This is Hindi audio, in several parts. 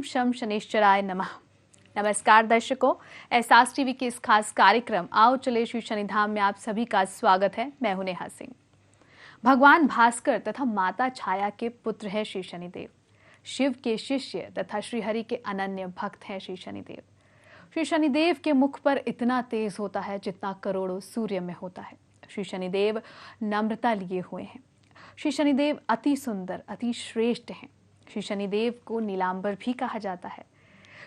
शम शनिश्चराय नमः। नमस्कार दर्शकों, एहसास टीवी के इस खास कार्यक्रम आओ चले श्री शनिधाम में आप सभी का स्वागत है। मैं हूं नेहा सिंह। भगवान भास्कर तथा माता छाया के पुत्र है श्री शनिदेव। शिव के शिष्य तथा श्रीहरि के अनन्य भक्त हैं श्री शनिदेव। श्री शनिदेव के मुख पर इतना तेज होता है जितना करोड़ों सूर्य में होता है। श्री शनिदेव नम्रता लिए हुए हैं। श्री शनिदेव अति सुंदर अति श्रेष्ठ हैं। श्री शनिदेव को नीलांबर भी कहा जाता है।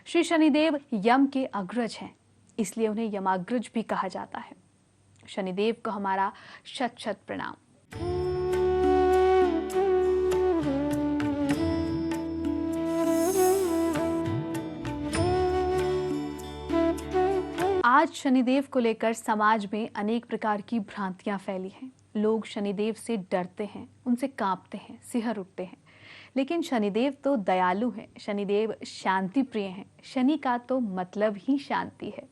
श्री शनिदेव यम के अग्रज हैं, इसलिए उन्हें यमाग्रज भी कहा जाता है। शनिदेव को हमारा शत शत प्रणाम। आज शनिदेव को लेकर समाज में अनेक प्रकार की भ्रांतियां फैली हैं। लोग शनिदेव से डरते हैं, उनसे कांपते हैं, सिहर उठते हैं। लेकिन शनिदेव तो दयालु हैं, शनिदेव शांति प्रिय हैं। शनि का तो मतलब ही शांति है।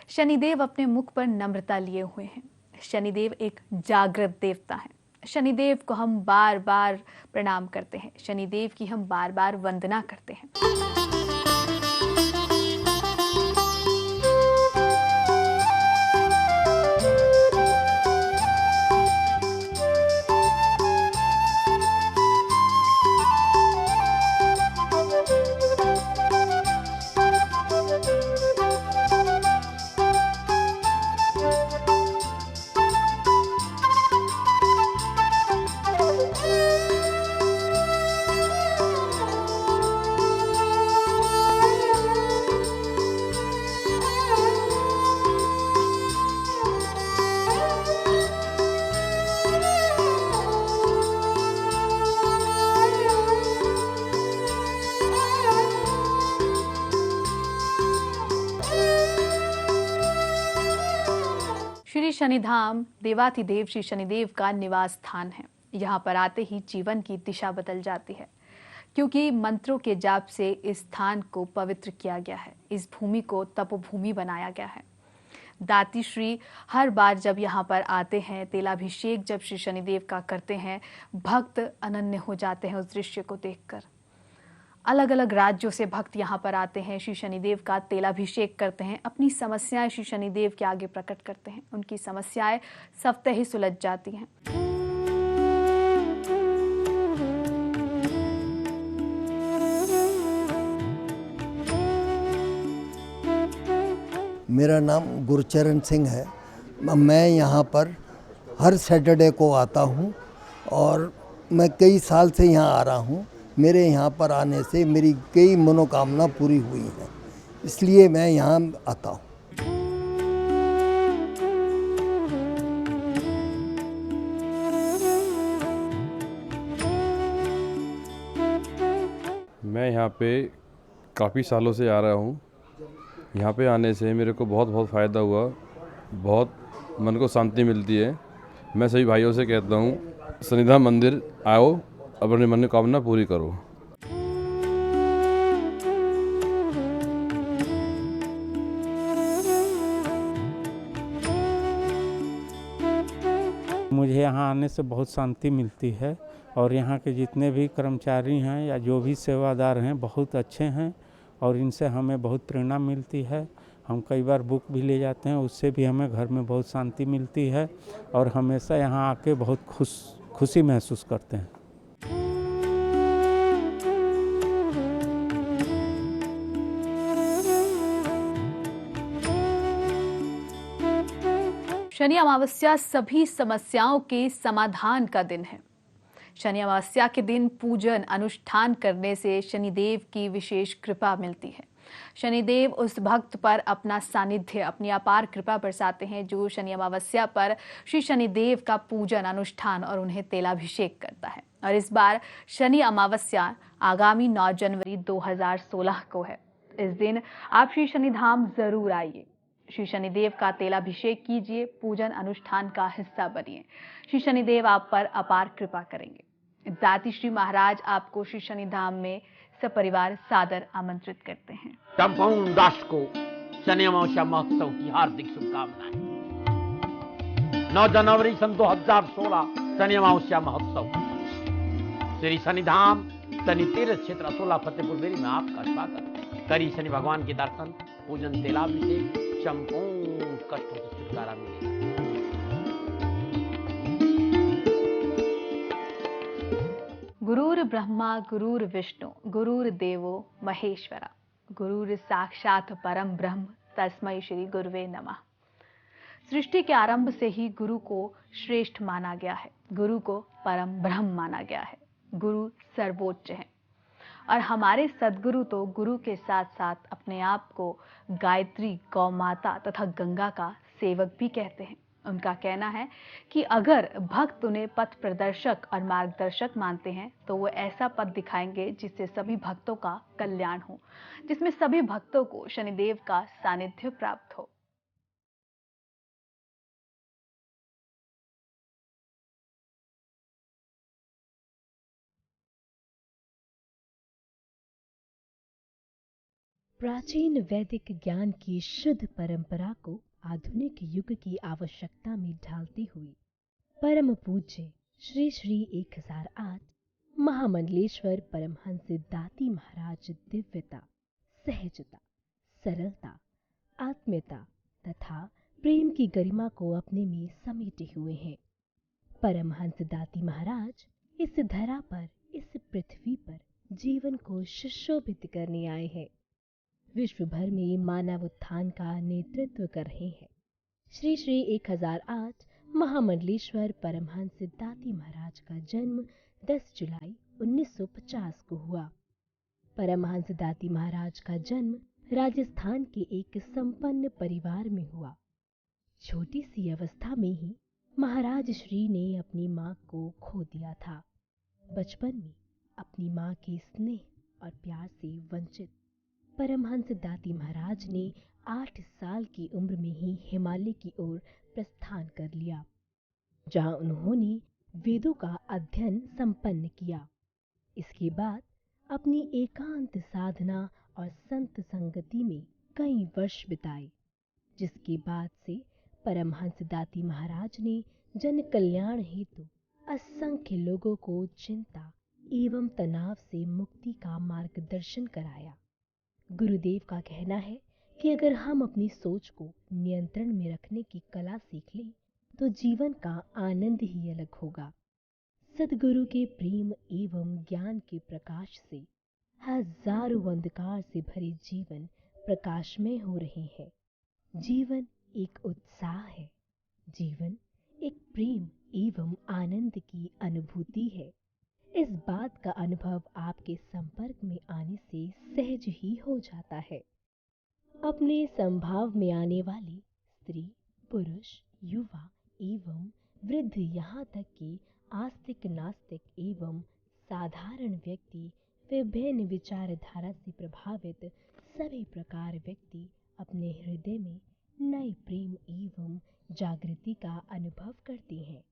शनिदेव अपने मुख पर नम्रता लिए हुए हैं। शनिदेव एक जागृत देवता है। शनिदेव को हम बार बार प्रणाम करते हैं। शनिदेव की हम बार बार वंदना करते हैं। श्री शनिधाम देवाधिदेव श्री शनिदेव का निवास स्थान है। यहाँ पर आते ही जीवन की दिशा बदल जाती है, क्योंकि मंत्रों के जाप से इस स्थान को पवित्र किया गया है। इस भूमि को तपोभूमि बनाया गया है। दाती श्री हर बार जब यहाँ पर आते हैं, तेलाभिषेक जब श्री शनिदेव का करते हैं, भक्त अनन्य हो जाते हैं उस दृश्य को देखकर। अलग अलग राज्यों से भक्त यहाँ पर आते हैं, श्री शनिदेव का तेलाभिषेक करते हैं, अपनी समस्याएं श्री शनिदेव के आगे प्रकट करते हैं। उनकी समस्याएं स्वतः ही सुलझ जाती हैं। मेरा नाम गुरचरण सिंह है। मैं यहाँ पर हर सैटरडे को आता हूँ और मैं कई साल से यहाँ आ रहा हूँ। मेरे यहाँ पर आने से मेरी कई मनोकामना पूरी हुई हैं, इसलिए मैं यहाँ आता हूँ। मैं यहाँ पे काफ़ी सालों से आ रहा हूँ। यहाँ पे आने से मेरे को बहुत फ़ायदा हुआ, बहुत मन को शांति मिलती है। मैं सभी भाइयों से कहता हूँ, शनिधाम मंदिर आओ, अपनी मनोकामना पूरी करो। मुझे यहाँ आने से बहुत शांति मिलती है और यहाँ के जितने भी कर्मचारी हैं या जो भी सेवादार हैं बहुत अच्छे हैं और इनसे हमें बहुत प्रेरणा मिलती है। हम कई बार बुक भी ले जाते हैं, उससे भी हमें घर में बहुत शांति मिलती है और हमेशा यहाँ आके बहुत खुशी महसूस करते हैं। शनि अमावस्या सभी समस्याओं के समाधान का दिन है। शनि अमावस्या के दिन पूजन अनुष्ठान करने से शनिदेव की विशेष कृपा मिलती है। शनिदेव उस भक्त पर अपना सानिध्य, अपनी अपार कृपा बरसाते हैं जो शनि अमावस्या पर श्री शनिदेव का पूजन अनुष्ठान और उन्हें तेलाभिषेक करता है। और इस बार शनि अमावस्या आगामी 9 जनवरी 2016 को है। इस दिन आप श्री शनिधाम जरूर आइए, श्री शनिदेव का तेलाभिषेक कीजिए, पूजन अनुष्ठान का हिस्सा बनिए। श्री शनिदेव आप पर अपार कृपा करेंगे। दाती श्री महाराज आपको श्री शनिधाम में सपरिवार सादर आमंत्रित करते हैं। संपूर्ण राष्ट्र को शनि अमावस्या महोत्सव की हार्दिक शुभकामनाएं। 9 जनवरी सन 2016 शनि अमावस्या महोत्सव श्री शनिधाम शनि तीर्थ क्षेत्र असोला फतेहपुर बेरी में आपका स्वागत। करी शनि भगवान के दर्शन, पूजन, तेलाभिषेक, संपूर्ण कष्टों से छुटकारा मिलेगा। गुरुर् ब्रह्मा गुरुर् विष्णु गुरुर्देवो महेश्वरा, गुरुर् साक्षात परम ब्रह्म तस्मै श्री गुरुवे नमः। सृष्टि के आरंभ से ही गुरु को श्रेष्ठ माना गया है, गुरु को परम ब्रह्म माना गया है, गुरु सर्वोच्च है। और हमारे सद्गुरु तो गुरु के साथ साथ अपने आप को गायत्री, गौ माता तथा गंगा का सेवक भी कहते हैं। उनका कहना है कि अगर भक्त उन्हें पथ प्रदर्शक और मार्गदर्शक मानते हैं तो वो ऐसा पथ दिखाएंगे जिससे सभी भक्तों का कल्याण हो, जिसमें सभी भक्तों को शनिदेव का सानिध्य प्राप्त हो। प्राचीन वैदिक ज्ञान की शुद्ध परंपरा को आधुनिक युग की आवश्यकता में ढालते हुए परम पूज्य श्री श्री 1008 महामंडलेश्वर परमहंस दाती महाराज दिव्यता, सहजता, सरलता, आत्मीयता तथा प्रेम की गरिमा को अपने में समेटे हुए हैं। परमहंस दाती महाराज इस धरा पर, इस पृथ्वी पर जीवन को सुशोभित करने आए हैं। विश्व भर में मानव उत्थान का नेतृत्व कर रहे हैं। श्री श्री 1008 महामंडलेश्वर परमहंस दाती महाराज का जन्म 10 जुलाई 1950 को हुआ। परमहंस दाती महाराज का जन्म राजस्थान के एक संपन्न परिवार में हुआ। छोटी सी अवस्था में ही महाराज श्री ने अपनी मां को खो दिया था। बचपन में अपनी मां के स्नेह और प्यार से वंचित परमहंस दाती महाराज ने 8 साल की उम्र में ही हिमालय की ओर प्रस्थान कर लिया, जहां उन्होंने वेदों का अध्ययन संपन्न किया। इसके बाद अपनी एकांत साधना और संत संगति में कई वर्ष बिताए, जिसके बाद से परमहंस दाती महाराज ने जन कल्याण हेतु असंख्य लोगों को चिंता एवं तनाव से मुक्ति का मार्गदर्शन कराया। गुरुदेव का कहना है कि अगर हम अपनी सोच को नियंत्रण में रखने की कला सीख लें तो जीवन का आनंद ही अलग होगा। सद्गुरु के प्रेम एवं ज्ञान के प्रकाश से हजारों अंधकार से भरे जीवन प्रकाशमय हो रहे हैं। जीवन एक उत्साह है, जीवन एक प्रेम एवं आनंद की अनुभूति है। इस बात का अनुभव आपके संपर्क में आने से सहज ही हो जाता है। अपने संभाव में आने वाले स्त्री, पुरुष, युवा एवं वृद्ध, यहाँ तक कि आस्तिक, नास्तिक एवं साधारण व्यक्ति, विभिन्न विचारधारा से प्रभावित सभी प्रकार व्यक्ति अपने हृदय में नए प्रेम एवं जागृति का अनुभव करते हैं।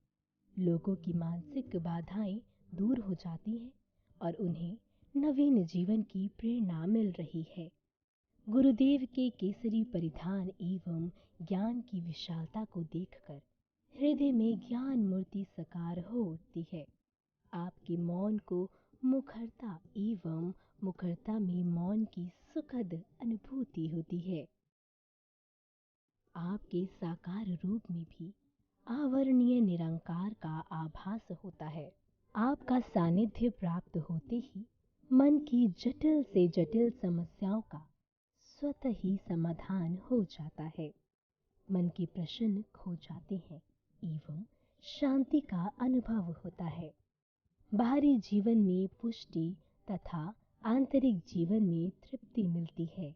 लोगों की मानसिक बाधाएं दूर हो जाती हैं और उन्हें नवीन जीवन की प्रेरणा मिल रही है। गुरुदेव के केसरी परिधान एवं ज्ञान की विशालता को देखकर हृदय में ज्ञान मूर्ति साकार हो उठती है। आपके मौन को मुखरता एवं मुखरता में मौन की सुखद अनुभूति होती है। आपके साकार रूप में भी आवर्णीय निरंकार का आभास होता है। आपका सानिध्य प्राप्त होते ही मन की जटिल से जटिल समस्याओं का स्वतः ही समाधान हो जाता है। मन के प्रश्न खो जाते हैं एवं शांति का अनुभव होता है। बाहरी जीवन में पुष्टि तथा आंतरिक जीवन में तृप्ति मिलती है।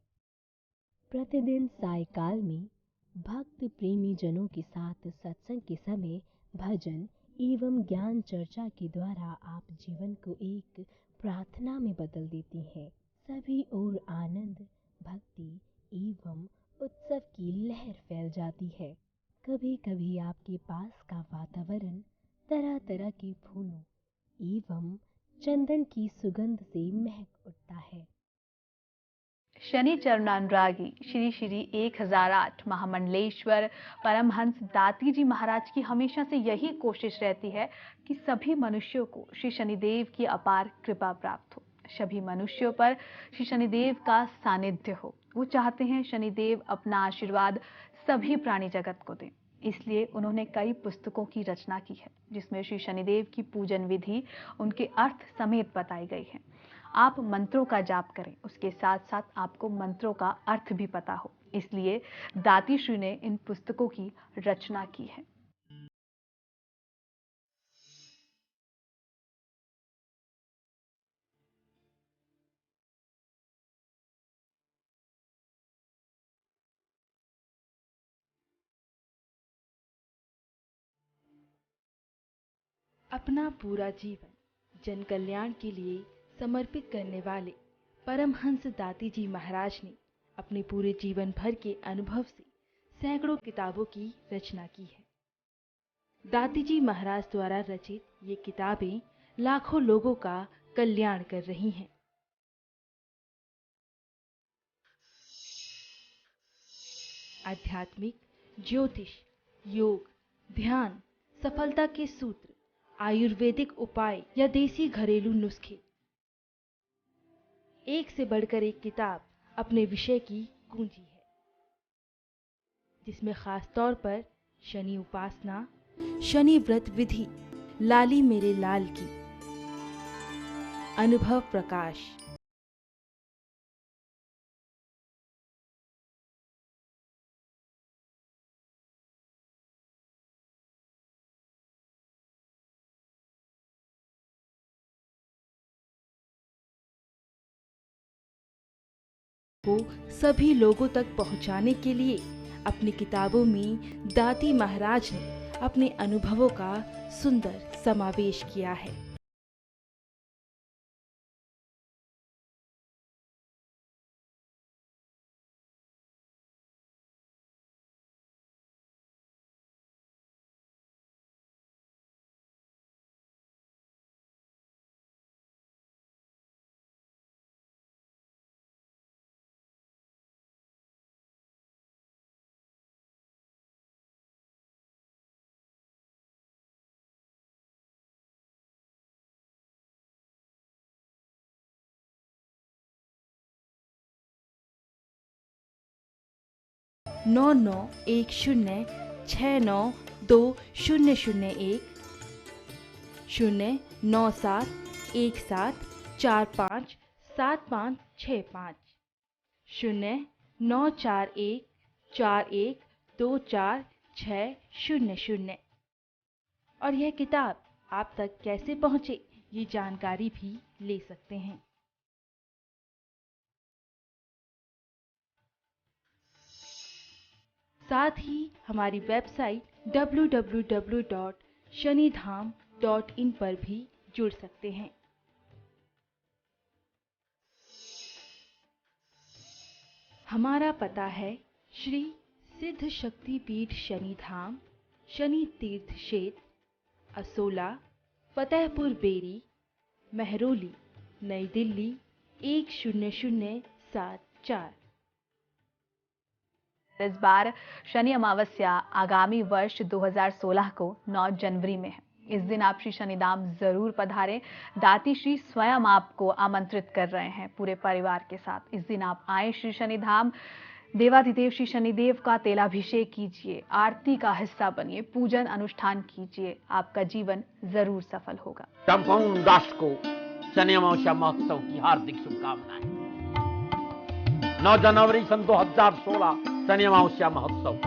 प्रतिदिन सायकाल में भक्त प्रेमी जनों के साथ सत्संग के समय भजन एवं ज्ञान चर्चा के द्वारा आप जीवन को एक प्रार्थना में बदल देती हैं। सभी ओर आनंद, भक्ति एवं उत्सव की लहर फैल जाती है। कभी कभी आपके पास का वातावरण तरह तरह के फूलों एवं चंदन की सुगंध से महक उठता है। शनि चरणानुरागी श्री श्री 1008 महामंडलेश्वर परमहंस दाती जी महाराज की हमेशा से यही कोशिश रहती है कि सभी मनुष्यों को श्री शनिदेव की अपार कृपा प्राप्त हो। सभी मनुष्यों पर श्री शनिदेव का सानिध्य हो। वो चाहते हैं शनिदेव अपना आशीर्वाद सभी प्राणी जगत को दें, इसलिए उन्होंने कई पुस्तकों की रचना की है जिसमें श्री शनिदेव की पूजन विधि, उनके अर्थ समेत बताई गई है। आप मंत्रों का जाप करें, उसके साथ साथ आपको मंत्रों का अर्थ भी पता हो, इसलिए दाती श्री ने इन पुस्तकों की रचना की है। अपना पूरा जीवन जन कल्याण के लिए समर्पित करने वाले परमहंस दाती जी महाराज ने अपने पूरे जीवन भर के अनुभव से सैकड़ों किताबों की रचना की है। दाती जी महाराज द्वारा रचित ये किताबें लाखों लोगों का कल्याण कर रही हैं। आध्यात्मिक, ज्योतिष, योग, ध्यान, सफलता के सूत्र, आयुर्वेदिक उपाय या देसी घरेलू नुस्खे, एक से बढ़कर एक किताब अपने विषय की कुंजी है, जिसमें खास तौर पर शनि उपासना, शनि व्रत विधि, लाली मेरे लाल की, अनुभव प्रकाश, को सभी लोगों तक पहुंचाने के लिए अपनी किताबों में दाती महाराज ने अपने अनुभवों का सुंदर समावेश किया है। नौ नौ एक शून्य 692001 09717457565 094141246000। और यह किताब आप तक कैसे पहुंचे, ये जानकारी भी ले सकते हैं। साथ ही हमारी वेबसाइट www.shanidham.in पर भी जुड़ सकते हैं। हमारा पता है श्री सिद्ध शक्ति पीठ शनिधाम, शनि तीर्थ क्षेत्र, असोला, फतेहपुर बेरी, महरौली, नई दिल्ली 10074। इस बार शनि अमावस्या आगामी वर्ष 2016 को 9 जनवरी में है। इस दिन आप श्री शनिधाम जरूर पधारें। दाती श्री स्वयं आपको आमंत्रित कर रहे हैं पूरे परिवार के साथ। इस दिन आप आए श्री शनिधाम, देवाधिदेव श्री शनिदेव का तेलाभिषेक कीजिए, आरती का हिस्सा बनिए, पूजन अनुष्ठान कीजिए, आपका जीवन जरूर सफल होगा। संपूर्ण राष्ट्र को शनि अमावस्या महोत्सव की हार्दिक शुभकामनाएं। 9 जनवरी सन 2016 शनि अमावस्या महोत्सव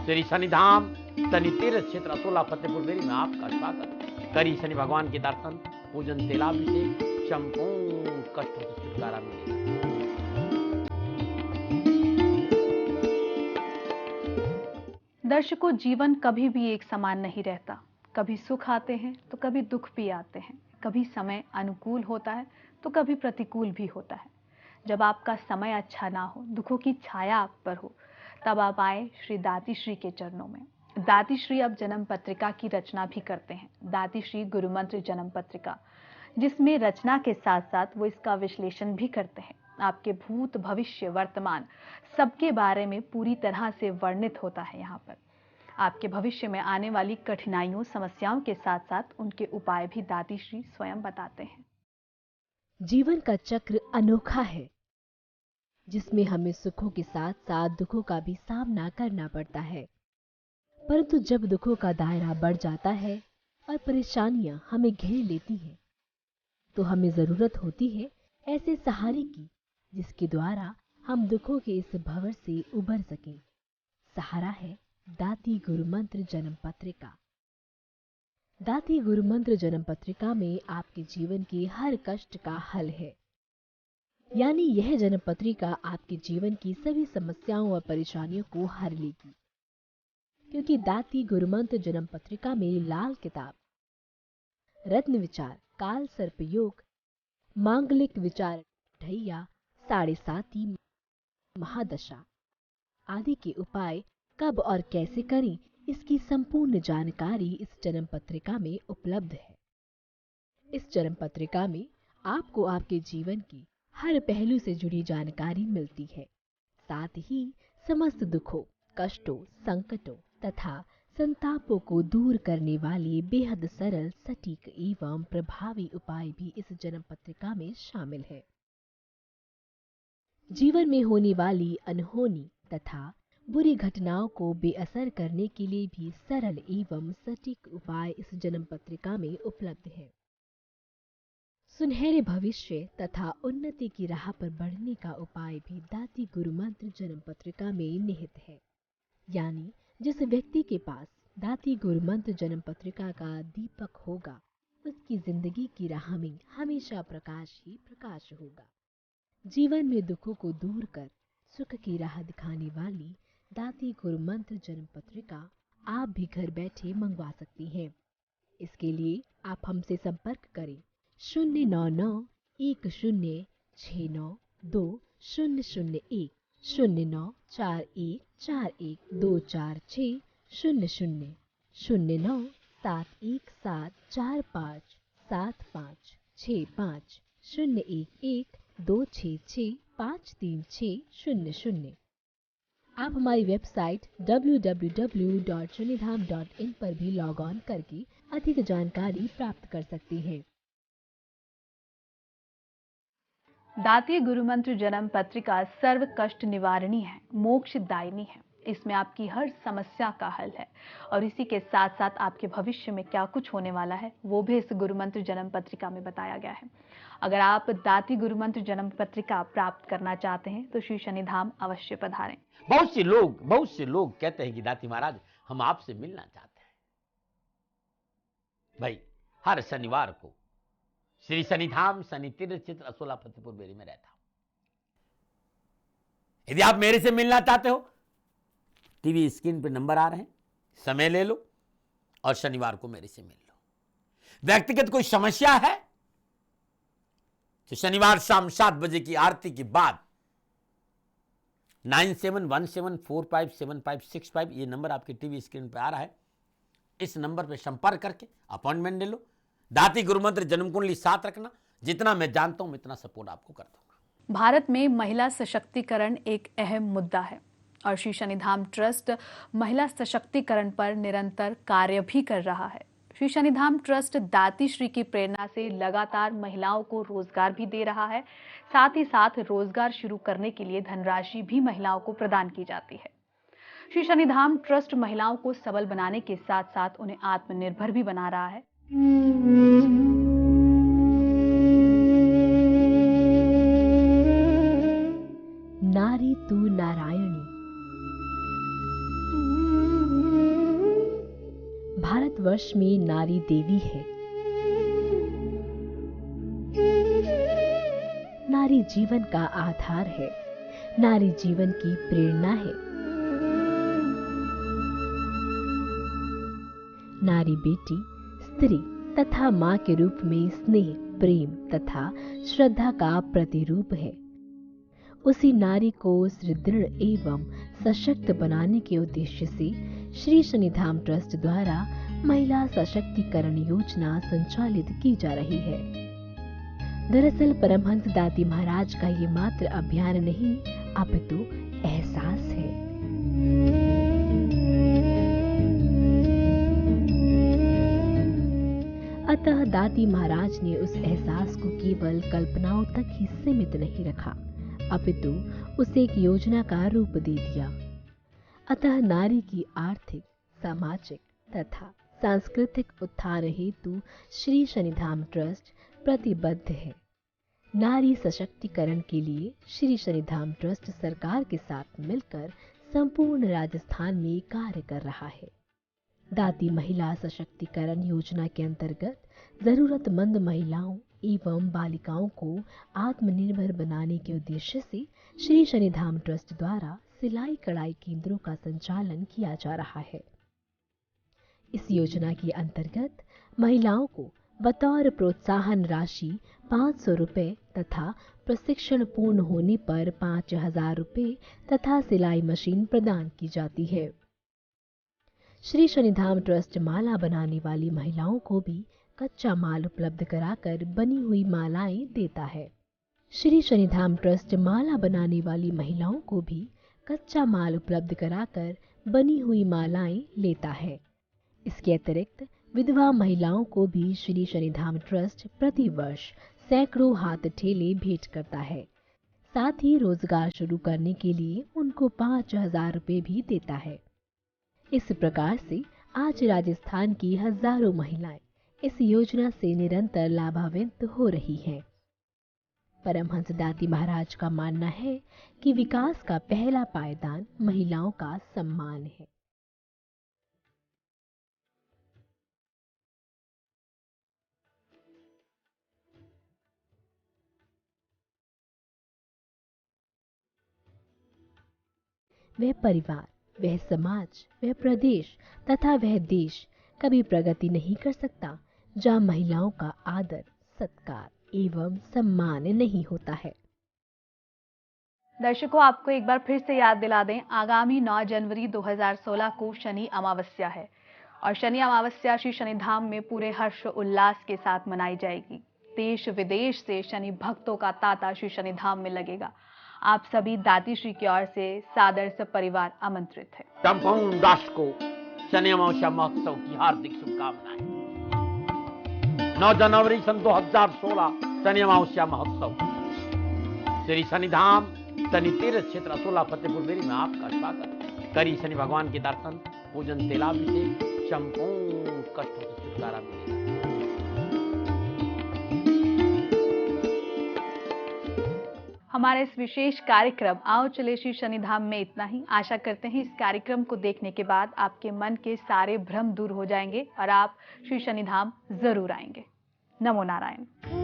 श्री शनिधाम शनि तीर्थ क्षेत्र असोला फतेहपुर बेरी में आपका स्वागत। करी शनि भगवान के दर्शन, पूजन, तेलाभिषेक, संपूर्ण कष्टों से छुटकारा मिलेगा। दर्शकों, जीवन कभी भी एक समान नहीं रहता। कभी सुख आते हैं तो कभी दुख भी आते हैं, कभी समय अनुकूल होता है तो कभी प्रतिकूल भी होता है। जब आपका समय अच्छा ना हो, दुखों की छाया आप पर हो, तब आप आए श्री दाती श्री के चरणों में। दाती श्री अब जन्म पत्रिका की रचना भी करते हैं, दाती श्री गुरु मंत्र जन्म पत्रिका, जिसमें रचना के साथ साथ वो इसका विश्लेषण भी करते हैं। आपके भूत, भविष्य, वर्तमान सबके बारे में पूरी तरह से वर्णित होता है। यहाँ पर आपके भविष्य में आने वाली कठिनाइयों, समस्याओं के साथ साथ उनके उपाय भी दाती श्री स्वयं बताते हैं। जीवन का चक्र अनोखा है, जिसमें हमें सुखों के साथ साथ दुखों का भी सामना करना पड़ता है। परंतु जब दुखों का दायरा बढ़ जाता है और परेशानियां हमें घेर लेती हैं, तो हमें जरूरत होती है ऐसे सहारे की जिसके द्वारा हम दुखों के इस भंवर से उबर सकें। सहारा है दाती गुरु मंत्र जन्म पत्रिका। दाती गुरु मंत्र जन्म पत्रिका में आपके जीवन के हर कष्ट का हल है। यानी यह जन्म पत्रिका आपके जीवन की सभी समस्याओं और परेशानियों को हर लेगी, क्योंकि दाती गुरु मंत्र जन्म पत्रिका में लाल किताब, रत्न विचार, काल सर्प योग, मांगलिक विचार, ढैया, 7.5 महादशा आदि के उपाय कब और कैसे करें, इसकी संपूर्ण जानकारी इस जन्म पत्रिका में उपलब्ध है। इस जन्म पत्रिका में आपको आपके जीवन की हर पहलू से जुड़ी जानकारी मिलती है। साथ ही समस्त दुखों, कष्टों, संकटों तथा संतापों को दूर करने वाले बेहद सरल, सटीक एवं प्रभावी उपाय भी इस जन्म पत्रिका में शामिल है। जीवन में होने वाली अनहोनी तथा बुरी घटनाओं को बेअसर करने के लिए भी सरल एवं सटीक उपाय इस जन्म पत्रिका में उपलब्ध है। सुनहरे भविष्य तथा उन्नति की राह पर बढ़ने का उपाय भी दाती गुरु मंत्र जन्म पत्रिका में निहित है। यानी जिस व्यक्ति के पास दाती गुरु मंत्र जन्म पत्रिका का दीपक होगा, उसकी जिंदगी की राह में हमेशा प्रकाश ही प्रकाश होगा। जीवन में दुखों को दूर कर सुख की राह दिखाने वाली दाती गुरु मंत्र जन्म पत्रिका आप भी घर बैठे मंगवा सकती हैं। इसके लिए आप हमसे संपर्क करें 09910692001 094141246000 09717457565 01126653600। आप हमारी वेबसाइट www.shanidham.in पर भी लॉग ऑन करके अधिक जानकारी प्राप्त कर सकते हैं। दाती गुरु मंत्र जन्म पत्रिका सर्व कष्ट निवारणी है, मोक्षदायिनी है। इसमें आपकी हर समस्या का हल है और इसी के साथ साथ आपके भविष्य में क्या कुछ होने वाला है वो भी इस गुरु मंत्र जन्म पत्रिका में बताया गया है। अगर आप दाती गुरु मंत्र जन्म पत्रिका प्राप्त करना चाहते हैं तो श्री शनिधाम अवश्य पधारें। बहुत से लोग कहते हैं कि दाती महाराज हम आपसे मिलना चाहते हैं। भाई हर शनिवार को श्री शनिधाम शनि तीर्थ चित्र असोला फतेहपुर बेरी में रहता हूं। यदि आप मेरे से मिलना चाहते हो, टीवी स्क्रीन पे नंबर आ रहे हैं, समय ले लो और शनिवार को मेरे से मिल लो। व्यक्तिगत कोई समस्या है तो शनिवार शाम 7 बजे की आरती के बाद 9717457565 ये नंबर आपके टीवी स्क्रीन पे आ रहा है। इस नंबर पे संपर्क करके अपॉइंटमेंट ले लो। दाती गुरु मंत्र जन्म कुंडली साथ रखना। जितना मैं जानता हूं इतना सपोर्ट आपको कर दूंगा। भारत में महिला सशक्तिकरण एक अहम मुद्दा है और श्री शनिधाम ट्रस्ट महिला सशक्तिकरण पर निरंतर कार्य भी कर रहा है। श्री शनिधाम ट्रस्ट दाती श्री की प्रेरणा से लगातार महिलाओं को रोजगार भी दे रहा है। साथ ही साथ रोजगार शुरू करने के लिए धनराशि भी महिलाओं को प्रदान की जाती है। श्री शनिधाम ट्रस्ट महिलाओं को सबल बनाने के साथ साथ उन्हें आत्मनिर्भर भी बना रहा है। नारी तू नारायणी। भारतवर्ष में नारी देवी है। नारी जीवन का आधार है। नारी जीवन की प्रेरणा है। नारी बेटी, स्त्री तथा मां के रूप में स्नेह, प्रेम तथा श्रद्धा का प्रतिरूप है। उसी नारी को सुदृढ़ एवं सशक्त बनाने के उद्देश्य से श्री शनिधाम ट्रस्ट द्वारा महिला सशक्तिकरण योजना संचालित की जा रही है। दरअसल परमहंस दाती महाराज का ये मात्र अभियान नहीं अपितु एहसास है। अतः दाती महाराज ने उस एहसास को केवल कल्पनाओं तक ही सीमित नहीं रखा, अपितु उसे एक योजना का रूप दे दिया। अतः नारी की आर्थिक, सामाजिक तथा सांस्कृतिक उत्थान हेतु श्री शनिधाम ट्रस्ट प्रतिबद्ध है। नारी सशक्तिकरण के लिए श्री शनिधाम ट्रस्ट सरकार के साथ मिलकर संपूर्ण राजस्थान में कार्य कर रहा है। दाती महिला सशक्तिकरण योजना के अंतर्गत जरूरतमंद महिलाओं एवं बालिकाओं को आत्मनिर्भर बनाने के उद्देश्य से श्री शनिधाम ट्रस्ट द्वारा सिलाई कढ़ाई केंद्रों का संचालन किया जा रहा है। इस योजना के अंतर्गत महिलाओं को बतौर प्रोत्साहन राशि 500 रुपये तथा प्रशिक्षण पूर्ण होने पर 5000 रुपये तथा सिलाई मशीन प्रदान की जाती है। श्री शनिधाम ट्रस्ट माला बनाने वाली महिलाओं को भी कच्चा माल उपलब्ध कराकर बनी हुई मालाएं देता है। श्री शनिधाम ट्रस्ट माला बनाने वाली महिलाओं को भी कच्चा माल उपलब्ध कराकर बनी हुई मालाएं लेता है। इसके अतिरिक्त विधवा महिलाओं को भी श्री शनिधाम ट्रस्ट प्रति वर्ष सैकड़ों हाथ ठेले भेंट करता है। साथ ही रोजगार शुरू करने के लिए उनको 5000 रुपये भी देता है। इस प्रकार से आज राजस्थान की हजारों महिलाएं इस योजना से निरंतर लाभान्वित हो रही हैं। परमहंस दाती महाराज का मानना है कि विकास का पहला पायदान महिलाओं का सम्मान है। वह परिवार, वह समाज, वह प्रदेश तथा वह देश कभी प्रगति नहीं कर सकता जहां महिलाओं का आदर, सत्कार एवं सम्मान नहीं होता है। दर्शकों, आपको एक बार फिर से याद दिला दें, आगामी 9 जनवरी 2016 को शनि अमावस्या है और शनि अमावस्या श्री शनिधाम में पूरे हर्ष उल्लास के साथ मनाई जाएगी। देश विदेश से शनि भक्तों का तांता श्री शनिधाम में लगेगा। आप सभी दाती श्री की ओर से सादर से परिवार आमंत्रित है। संपूर्ण राष्ट्र को शनि अमावस्या महोत्सव की हार्दिक शुभकामनाएं। 9 जनवरी सन 2016 शनि अमावस्या महोत्सव श्री शनिधाम शनि तीर्थ क्षेत्र असोला फतेहपुर बेरी में आपका स्वागत। करी शनि भगवान के दर्शन, पूजन, तेलाभिषेक, संपूर्ण कष्टों से छुटकारा मिलेगा। हमारे इस विशेष कार्यक्रम आओ चले श्री शनिधाम में इतना ही। आशा करते हैं इस कार्यक्रम को देखने के बाद आपके मन के सारे भ्रम दूर हो जाएंगे और आप श्री शनिधाम जरूर आएंगे। नमो नारायण।